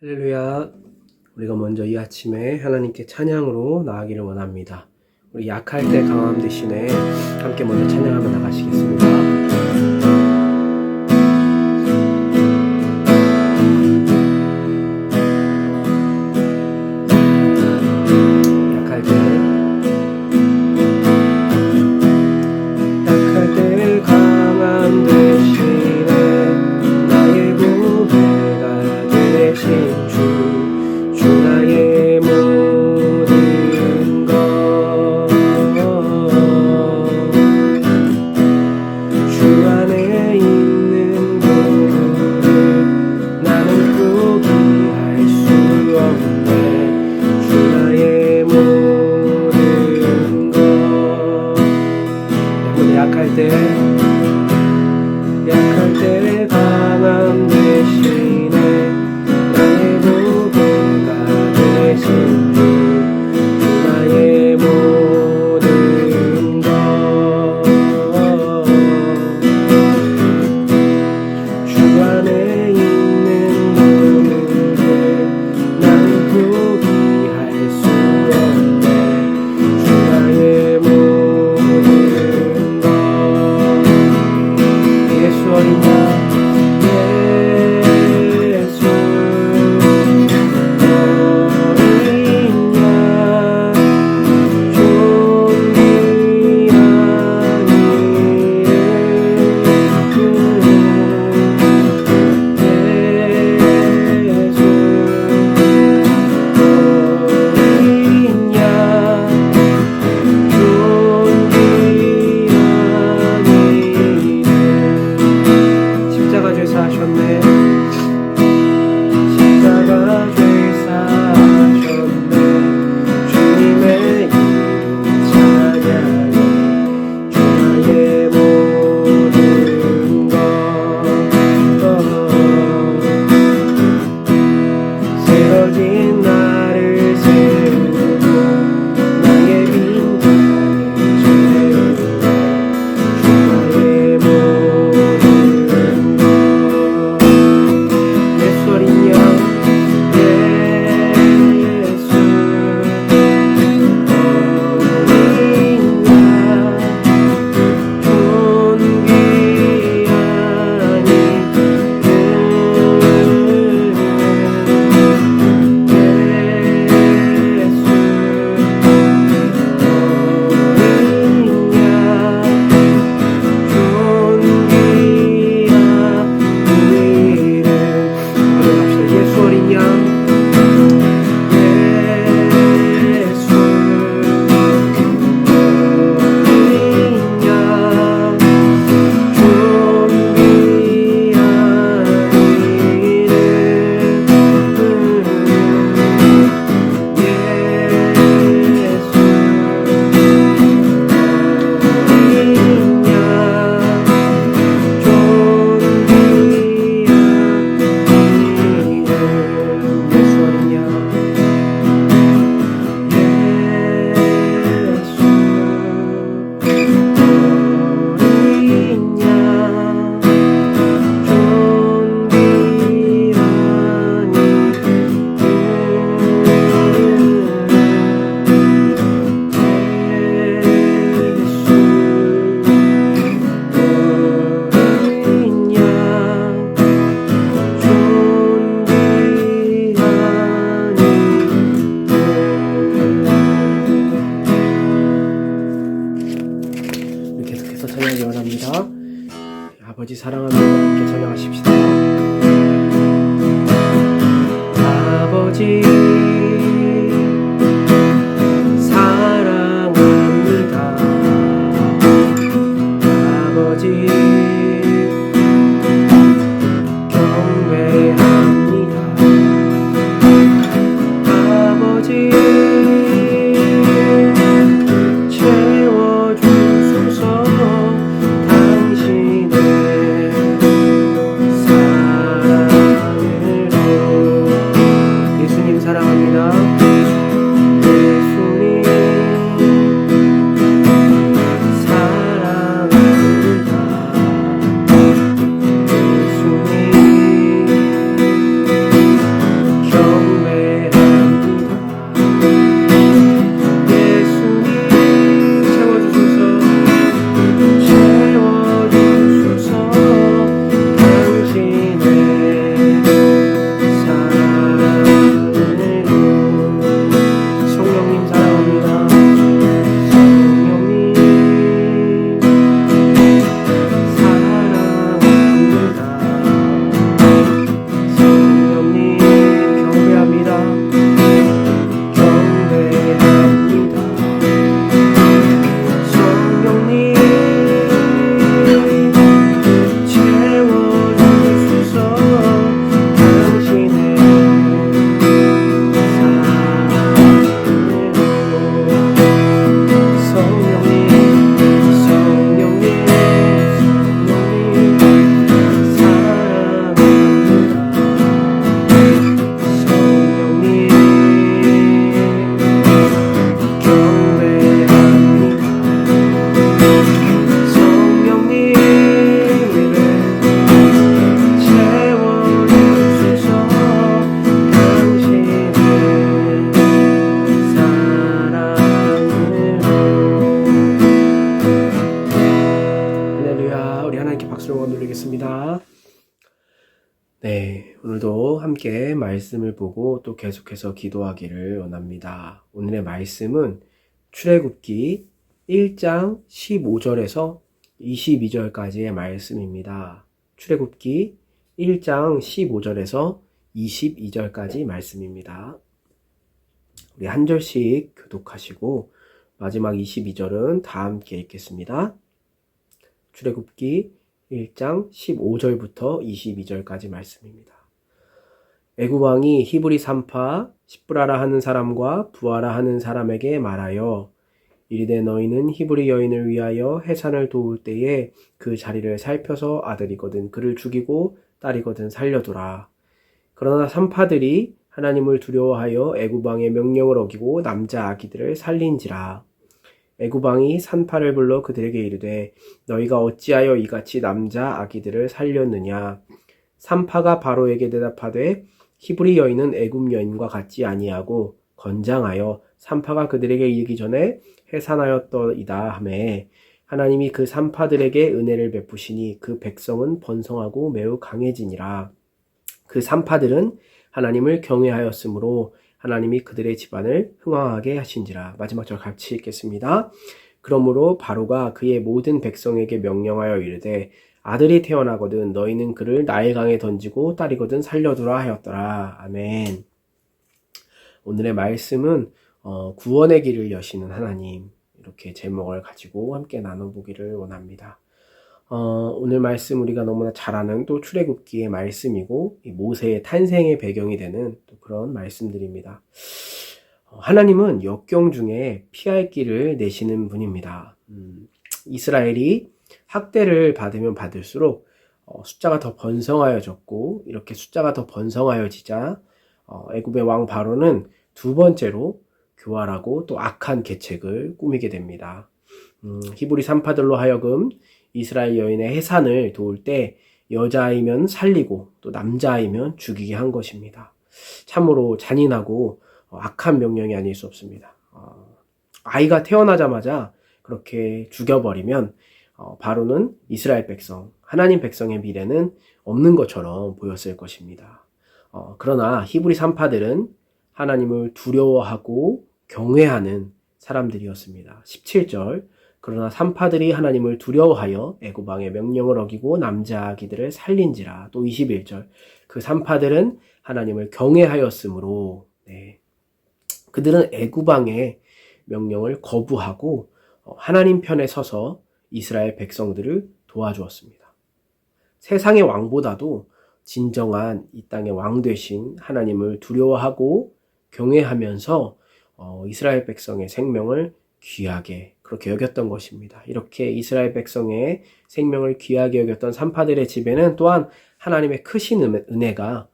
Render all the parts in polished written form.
할렐루야. 우리가 먼저 이 아침에 하나님께 찬양으로 나아가기를 원합니다. 우리 약할 때 강함 대신에 함께 먼저 찬양하며 나가시겠습니다. 약할 때 강함 대신에 나의 무게가 되신 주 나의 모든 것 주 안에 있는 누구를 나는 포기할 수 없네. 주 나의 모든 것 예수 어린 양 예수 어린 양 존귀한 예수 어린 양 십자가 죄 사하셨네. 십자가 죄 사하셨네. 주님의 이름 찬양해. 주 나의 모든 것 쓰러진 나를 세우고 나의 빈자리를 채우네. 주 나의 모든 예수 어린 양 예수 어린 양 존귀한 예수 어린 양 계속해서 찬양하기 원합니다. 아버지 사랑합니다. 함께 찬양하십시다. 아버지 사랑합니다. 아버지 경배합니다. 아버지 채워주소서. 당신의 사랑으로 예수님 사랑 말씀을 보고 또 계속해서 기도하기를 원합니다. 오늘의 말씀은 출애굽기 1장 15절에서 22절까지의 말씀입니다. 출애굽기 1장 15절에서 22절까지 말씀입니다. 우리 한 절씩 교독하시고 마지막 22절은 다 함께 읽겠습니다. 출애굽기 1장 15절부터 22절까지 말씀입니다. 애굽 왕이 히브리 산파 십브라라 하는 사람과 부하라 하는 사람에게 말하여 이르되 너희는 히브리 여인을 위하여 해산을 도울 때에 그 자리를 살펴서 아들이거든 그를 죽이고 딸이거든 살려두라. 그러나 산파들이 하나님을 두려워하여 애굽 왕의 명령을 어기고 남자 아기들을 살린지라. 애굽 왕이 산파를 불러 그들에게 이르되 너희가 어찌하여 이같이 남자 아기들을 살렸느냐. 산파가 바로에게 대답하되 히브리 여인은 애굽 여인과 같지 아니하고 건장하여 산파가 그들에게 이르기 전에 해산하였더이다 하매 하나님이 그 산파들에게 은혜를 베푸시니 그 백성은 번성하고 매우 강해지니라. 그 산파들은 하나님을 경외하였으므로 하나님이 그들의 집안을 흥왕하게 하신지라. 마지막 절 같이 읽겠습니다. 그러므로 바로가 그의 모든 백성에게 명령하여 이르되 아들이 태어나거든 너희는 그를 나일강에 던지고 딸이거든 살려두라 하였더라. 아멘. 오늘의 말씀은 구원의 길을 여시는 하나님, 이렇게 제목을 가지고 함께 나눠보기를 원합니다. 오늘 말씀 우리가 너무나 잘 아는 또 출애굽기의 말씀이고 모세의 탄생의 배경이 되는 또 그런 말씀들입니다. 하나님은 역경 중에 피할 길을 내시는 분입니다. 이스라엘이 학대를 받으면 받을수록 숫자가 더 번성하여졌고 이렇게 숫자가 더 번성하여지자 애굽의 왕 바로는 두 번째로 교활하고 또 악한 계책을 꾸미게 됩니다. 히브리 산파들로 하여금 이스라엘 여인의 해산을 도울 때 여자아이면 살리고 또 남자아이면 죽이게 한 것입니다. 참으로 잔인하고 악한 명령이 아닐 수 없습니다. 아이가 태어나자마자 그렇게 죽여버리면 바로는 이스라엘 백성, 하나님 백성의 미래는 없는 것처럼 보였을 것입니다. 그러나 히브리 산파들은 하나님을 두려워하고 경외하는 사람들이었습니다. 17절 그러나 산파들이 하나님을 두려워하여 애굽 왕의 명령을 어기고 남자 아기들을 살린지라. 또 21절 그 산파들은 하나님을 경외하였으므로 그들은 애굽 왕의 명령을 거부하고 하나님 편에 서서 이스라엘 백성들을 도와주었습니다. 세상의 왕보다도 진정한 이 땅의 왕 되신 하나님을 두려워하고 경외하면서 이스라엘 백성의 생명을 귀하게 그렇게 여겼던 것입니다. 이렇게 이스라엘 백성의 생명을 귀하게 여겼던 산파들의 집에는 또한 하나님의 크신 은혜가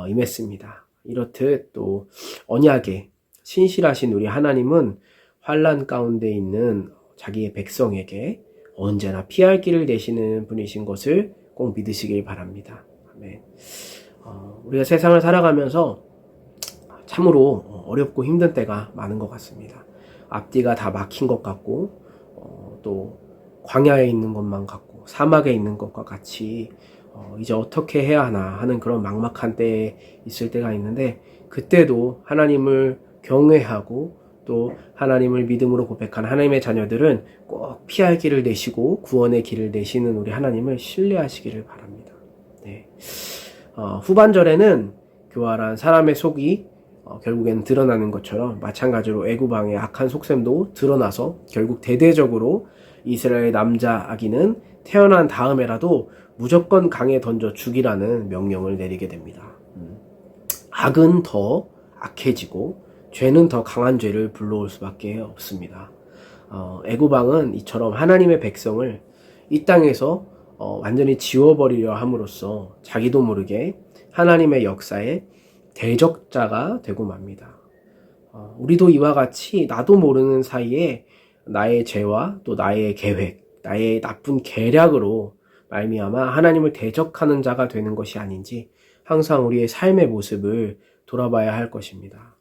임했습니다. 이렇듯 또 언약에 신실하신 우리 하나님은 환난 가운데 있는 자기의 백성에게 언제나 피할 길을 내시는 분이신 것을 꼭 믿으시길 바랍니다. 아멘. 우리가 세상을 살아가면서 참으로 어렵고 힘든 때가 많은 것 같습니다. 앞뒤가 다 막힌 것 같고 또 광야에 있는 것만 같고 사막에 있는 것과 같이 이제 어떻게 해야 하나 하는 그런 막막한 때에 있을 때가 있는데 그때도 하나님을 경외하고 또 하나님을 믿음으로 고백한 하나님의 자녀들은 꼭 피할 길을 내시고 구원의 길을 내시는 우리 하나님을 신뢰하시기를 바랍니다. 후반절에는 교활한 사람의 속이 결국에는 드러나는 것처럼 마찬가지로 애굽 왕의 악한 속셈도 드러나서 결국 대대적으로 이스라엘 남자 아기는 태어난 다음에라도 무조건 강에 던져 죽이라는 명령을 내리게 됩니다. 악은 더 악해지고 죄는 더 강한 죄를 불러올 수밖에 없습니다. 애굽 왕은 이처럼 하나님의 백성을 이 땅에서 완전히 지워버리려 함으로써 자기도 모르게 하나님의 역사에 대적자가 되고 맙니다. 우리도 이와 같이 나도 모르는 사이에 나의 죄와 또 나의 계획, 나의 나쁜 계략으로 말미암아 하나님을 대적하는 자가 되는 것이 아닌지 항상 우리의 삶의 모습을 돌아봐야 할 것입니다.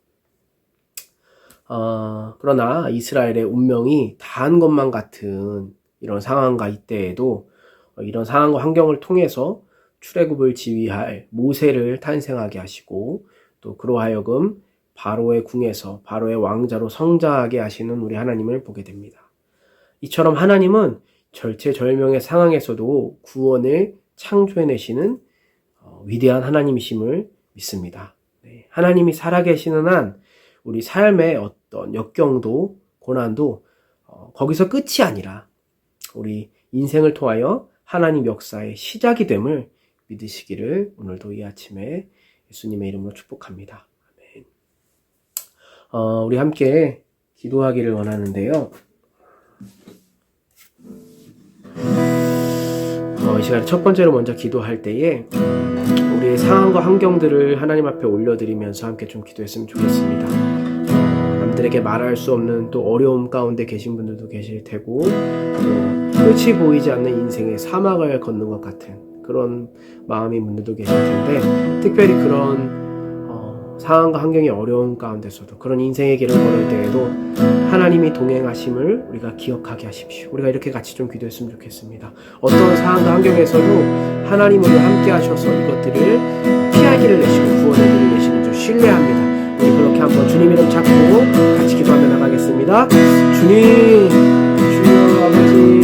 그러나 이스라엘의 운명이 다한 것만 같은 이런 상황과 이때에도 이런 상황과 환경을 통해서 출애굽을 지휘할 모세를 탄생하게 하시고 또 그로 하여금 바로의 궁에서 바로의 왕자로 성장하게 하시는 우리 하나님을 보게 됩니다. 이처럼 하나님은 절체절명의 상황에서도 구원을 창조해내시는 위대한 하나님이심을 믿습니다. 하나님이 살아계시는 한 우리 삶의 어떤 역경도 고난도 거기서 끝이 아니라 우리 인생을 통하여 하나님 역사의 시작이 됨을 믿으시기를 오늘도 이 아침에 예수님의 이름으로 축복합니다. 아멘. 우리 함께 기도하기를 원하는데요. 이 시간에 첫 번째로 먼저 기도할 때에 우리의 상황과 환경들을 하나님 앞에 올려드리면서 함께 좀 기도했으면 좋겠습니다. 남들에게 말할 수 없는 또 어려움 가운데 계신 분들도 계실 테고 또 끝이 보이지 않는 인생의 사막을 걷는 것 같은 그런 마음인 분들도 계실 텐데 특별히 그런 상황과 환경이 어려운 가운데서도 그런 인생의 길을 걸을 때에도 하나님이 동행하심을 우리가 기억하게 하십시오. 우리가 이렇게 같이 좀 기도했으면 좋겠습니다. 어떤 상황과 환경에서도 하나님 우리와 함께 하셔서 이것들을 피할 길을 내시고 구원의 길을 내시는 줄 신뢰합니다. 우리 그렇게 한번 주님 이름 찾고 같이 기도하며 나가겠습니다. 주님, 주여 아버지,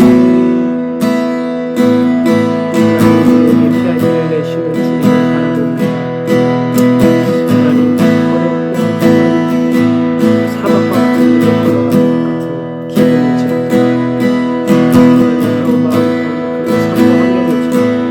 하나님 피할 길을 내시는 주님을 바라봅니다. 하나님 어렵고 사막과 같은 길을 걸어가는 것 같은 기분이 지금 하나님 그런 마음 그 삶과 환경을 지금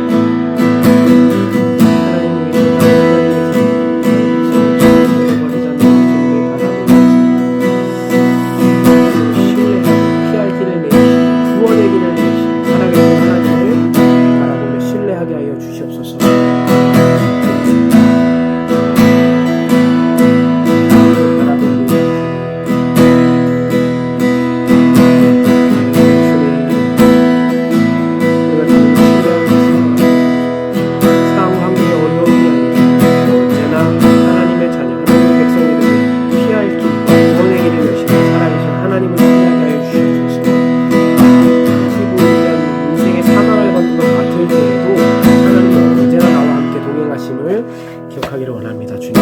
하나님을 기억하기를 원합니다. 주님.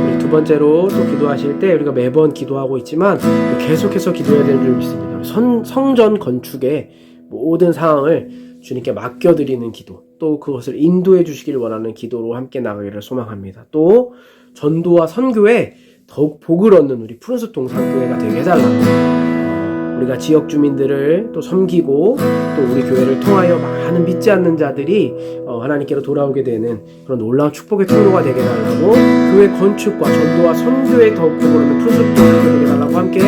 우리 두 번째로 또 기도하실 때 우리가 매번 기도하고 있지만 계속해서 기도해야 되는 줄 믿습니다. 성전 건축의 모든 상황을 주님께 맡겨드리는 기도, 또 그것을 인도해 주시길 원하는 기도로 함께 나가기를 소망합니다. 또 전도와 선교에 더욱 복을 얻는 우리 푸른숲 동산교회가 되게 해달라고 우리가 지역 주민들을 또 섬기고 또 우리 교회를 통하여 많은 믿지 않는 자들이 하나님께로 돌아오게 되는 그런 놀라운 축복의 통로가 되게 해달라고 교회 건축과 전도와 선교에 더욱 복을 얻는 푸른숲 동산교회가 되게 해달라고 함께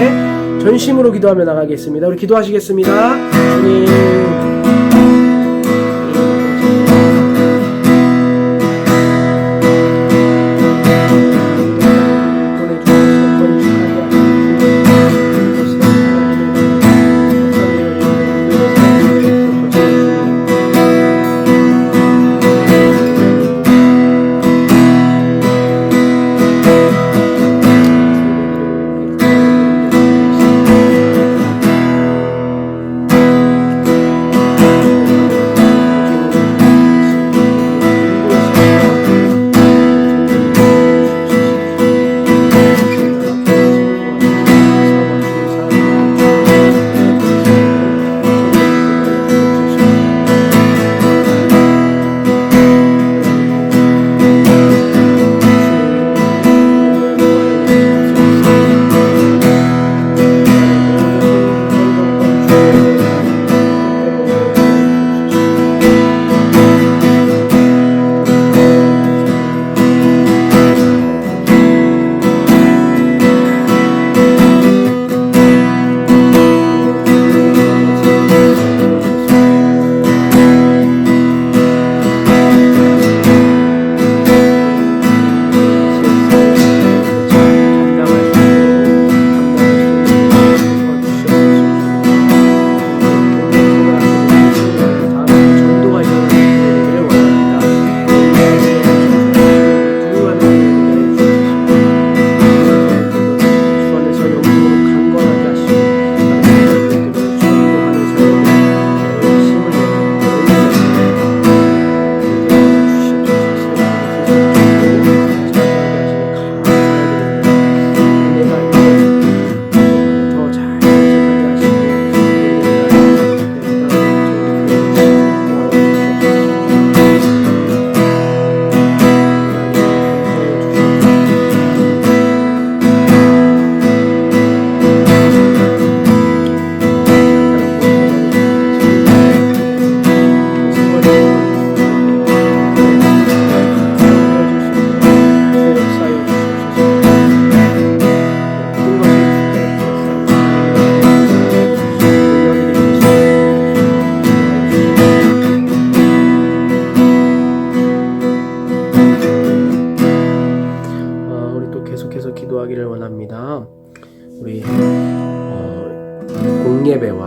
전심으로 기도하며 나가겠습니다. 우리 기도하시겠습니다. 주님,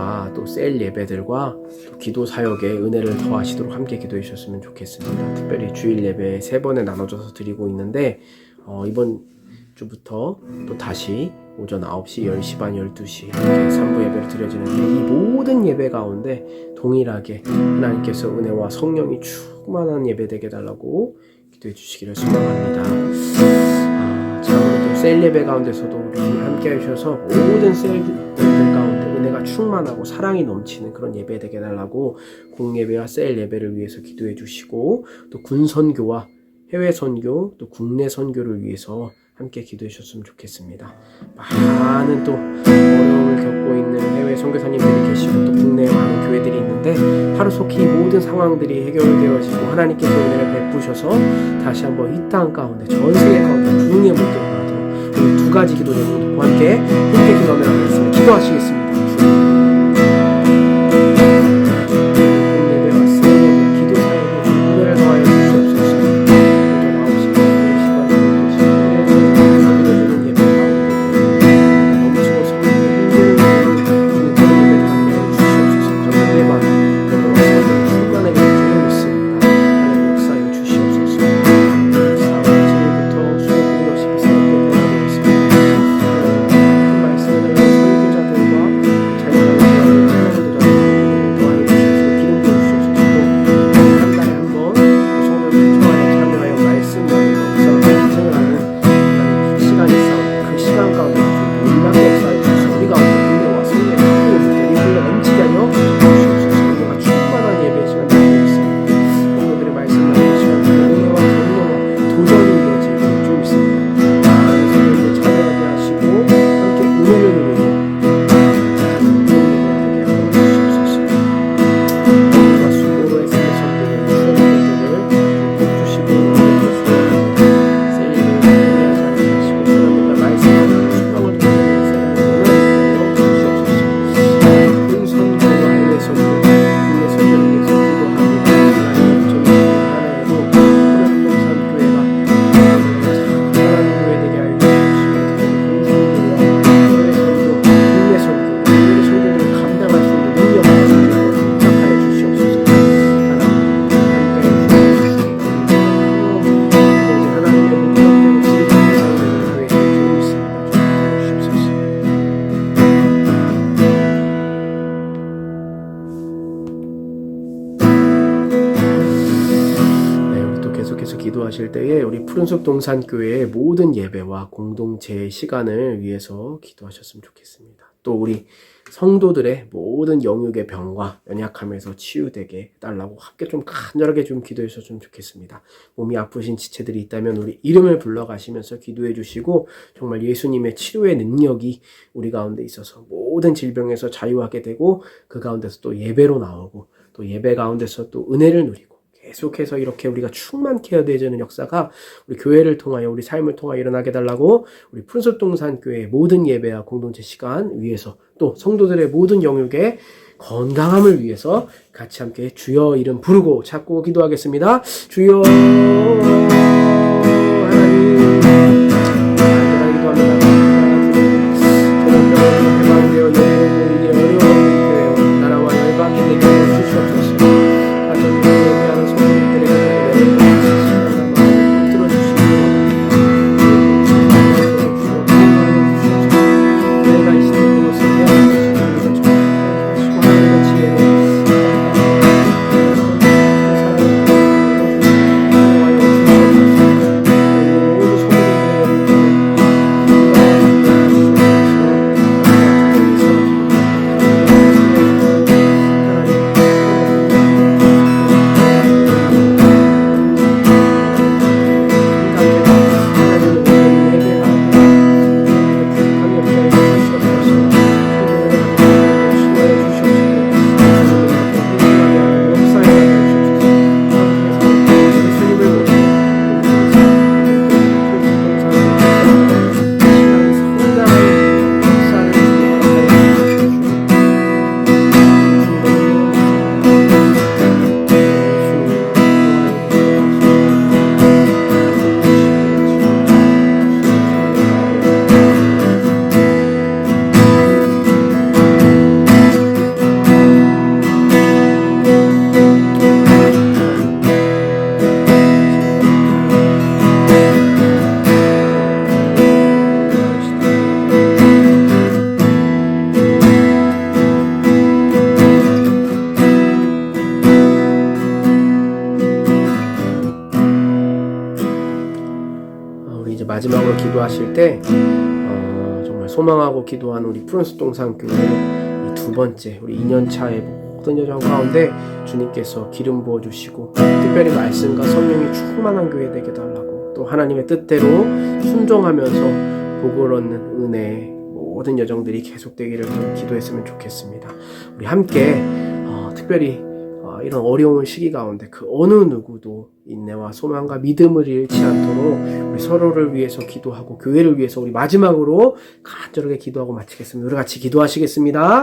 예배와 또 셀 예배들과 또 기도 사역에 은혜를 더하시도록 함께 기도해 주셨으면 좋겠습니다. 특별히 주일 예배 3번에 나눠져서 드리고 있는데 이번 주부터 또 다시 오전 9시, 10시 반, 12시 이렇게 3부 예배를 드려지는데 이 모든 예배 가운데 동일하게 하나님께서 은혜와 성령이 충만한 예배 되게 해달라고 기도해 주시기를 소망합니다. 참으로 또 셀 예배 가운데서도 우리 함께 해주셔서 모든 셀들 가운데 은혜가 충만하고 사랑이 넘치는 그런 예배 되게 해달라고 공예배와 셀 예배를 위해서 기도해 주시고 또 군선교와 해외 선교 또 국내 선교를 위해서 함께 기도해 주셨으면 좋겠습니다. 많은 또 어려움을 겪고 있는 해외 선교사님들이 계시고 또 국내에 많은 교회들이 있는데 하루속히 이 모든 상황들이 해결되어지고 하나님께서 은혜를 베푸셔서 다시 한번 이 땅 가운데 전 세계 가운데 부흥의 물결이 나도록 우리 두 가지 기도 제목 듣고 함께 기도하며 나가겠습니다. 기도하시겠습니다. 기도하실 때에 우리 푸른숲 동산교회의 모든 예배와 공동체 시간을 위해서 기도하셨으면 좋겠습니다. 또 우리 성도들의 모든 영육의 병과 연약함에서 치유되게 해달라고 함께 좀 간절하게 좀 기도해 주셨으면 좋겠습니다. 몸이 아프신 지체들이 있다면 우리 이름을 불러가시면서 기도해 주시고 정말 예수님의 치료의 능력이 우리 가운데 있어서 모든 질병에서 자유하게 되고 그 가운데서 또 예배로 나오고 또 예배 가운데서 또 은혜를 누리고 계속해서 이렇게 우리가 충만케 되어지는 역사가 우리 교회를 통하여 우리 삶을 통하여 일어나게 해달라고 우리 푸른숲 동산교회의 모든 예배와 공동체 시간 위해서 또 성도들의 모든 영역의 건강함을 위해서 같이 함께 주여 이름 부르고 찾고 기도하겠습니다. 주여 하나님 간절하게 기도합니다. 저녁 해방되어 예배로 인해 어려운 교회 나라와 열방이 되게 주시옵소서. 주여 마지막으로 기도하실 때 정말 소망하고 기도한 우리 푸른숲 동산교회 이 두 번째 우리 2년차의 모든 여정 가운데 주님께서 기름 부어주시고 특별히 말씀과 성령이 충만한 교회 되게 달라고 또 하나님의 뜻대로 순종하면서 복을 얻는 은혜 모든 여정들이 계속되기를 기도했으면 좋겠습니다. 우리 함께 특별히 이런 어려운 시기 가운데 그 어느 누구도 인내와 소망과 믿음을 잃지 않도록 우리 서로를 위해서 기도하고 교회를 위해서 우리 마지막으로 간절하게 기도하고 마치겠습니다. 우리 같이 기도하시겠습니다.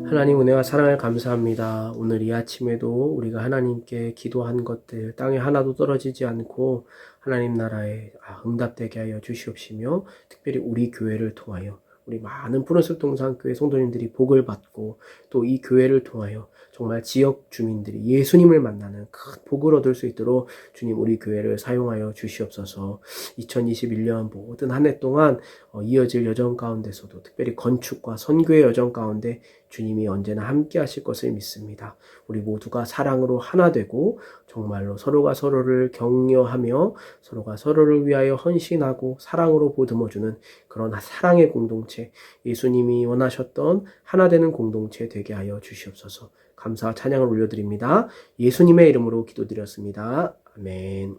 하나님 은혜와 사랑을 감사합니다. 오늘 이 아침에도 우리가 하나님께 기도한 것들 땅에 하나도 떨어지지 않고 하나님 나라에 응답되게 하여 주시옵시며 특별히 우리 교회를 통하여 우리 많은 푸른숲 동산교회 성도님들이 복을 받고 또 이 교회를 통하여 정말 지역 주민들이 예수님을 만나는 큰 복을 얻을 수 있도록 주님 우리 교회를 사용하여 주시옵소서. 2021년 모든 한 해 동안 이어질 여정 가운데서도 특별히 건축과 선교의 여정 가운데 주님이 언제나 함께 하실 것을 믿습니다. 우리 모두가 사랑으로 하나 되고 정말로 서로가 서로를 격려하며 서로가 서로를 위하여 헌신하고 사랑으로 보듬어주는 그런 사랑의 공동체, 예수님이 원하셨던 하나 되는 공동체 되게 하여 주시옵소서. 감사와 찬양을 올려드립니다. 예수님의 이름으로 기도드렸습니다. 아멘.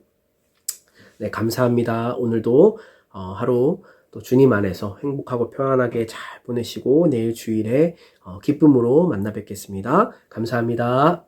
네, 감사합니다. 오늘도 하루 또 주님 안에서 행복하고 평안하게 잘 보내시고 내일 주일에 기쁨으로 만나 뵙겠습니다. 감사합니다.